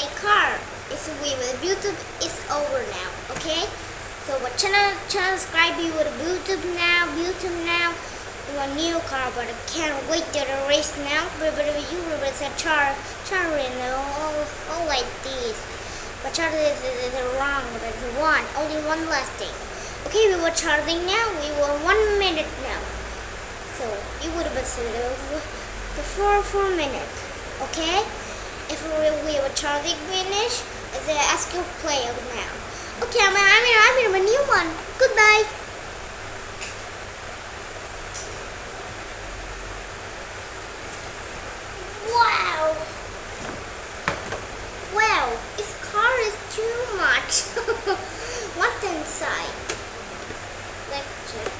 my car. It's with YouTube is over now. Okay. So what channel subscribe you with YouTube now. You a new car, but I can't wait to the race now. But you will say Charlie, all like this. But Charlie is wrong. But it's only one last thing. Okay, we were charging now. We were 1 minute now. So you would have said the 4 minutes. Okay. If we were charging finish, they ask you play now. Okay, I'm in a new one. Goodbye. Wow. Wow, this car is too much. What's inside? Let's check.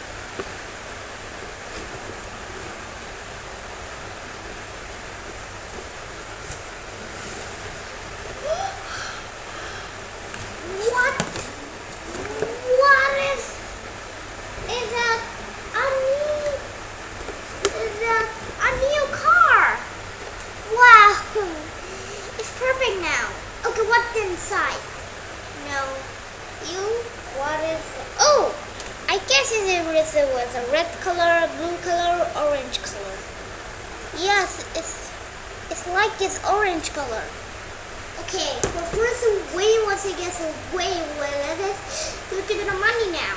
Now, okay, what's inside? No, what is it? Oh, I guess it was a red color, blue color, orange color. Yes, it's like this orange color. Okay, well, first we want to get away with it. Look at the money now.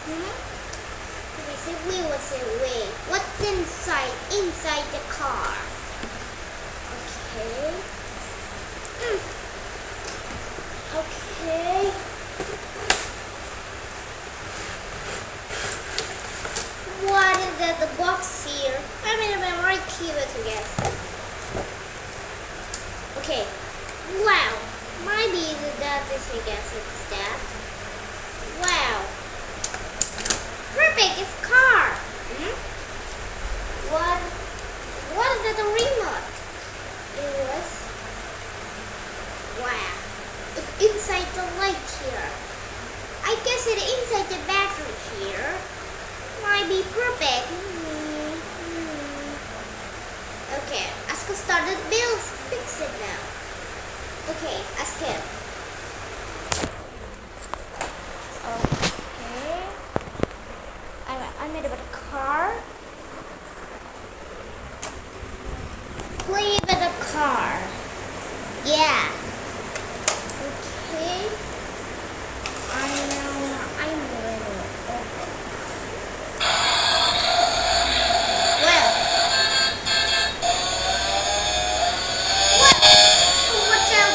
Let me see, we want to wait. What's inside the car? Okay. Okay. What is that? The box here? I'm right here to guess. Okay. Wow. Maybe that is I guess it's that. Wow. Perfect. It's car. What is that? The remote? It was. Wow, it's inside the light here. I guess it's inside the battery here. Might be perfect. Okay, ask us start the bills. Fix it now. Okay, ask him. Okay. I made about a car. Play with a car. Yeah. Okay. I'm ready. Well. What's up?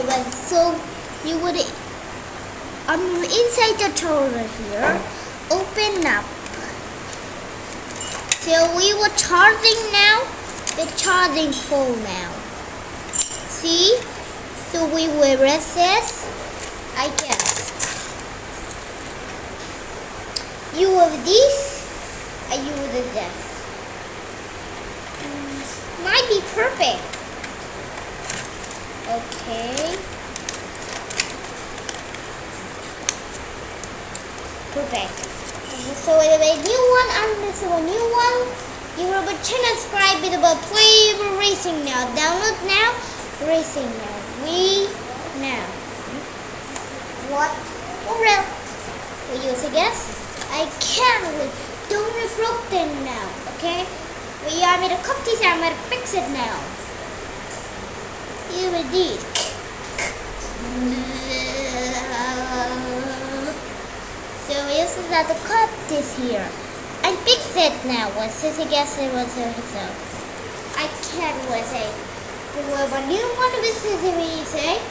Well, so you would inside the tower here, open up. So we were charging now, the charging full now. See? So we will recess, I guess. You have this, and you have this. Might be perfect. Okay. Perfect. So a new one, a new one. You have a channel subscribe with about play racing now. Download now. Racing now. We now. What? Oh well. We use a guess. I can't wait. Don't be broken now. Okay? We are with a copy, so I'm gonna fix it now. You will do. So this is that the cut this here. I fix it now. Since I guess it was so. I can't say. Do we have a new one of this is we say?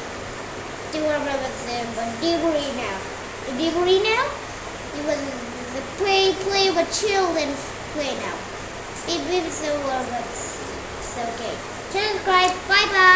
Do we have a debris now? The debris now? It was the play with children play now. It is so it's okay. Subscribe. Bye bye.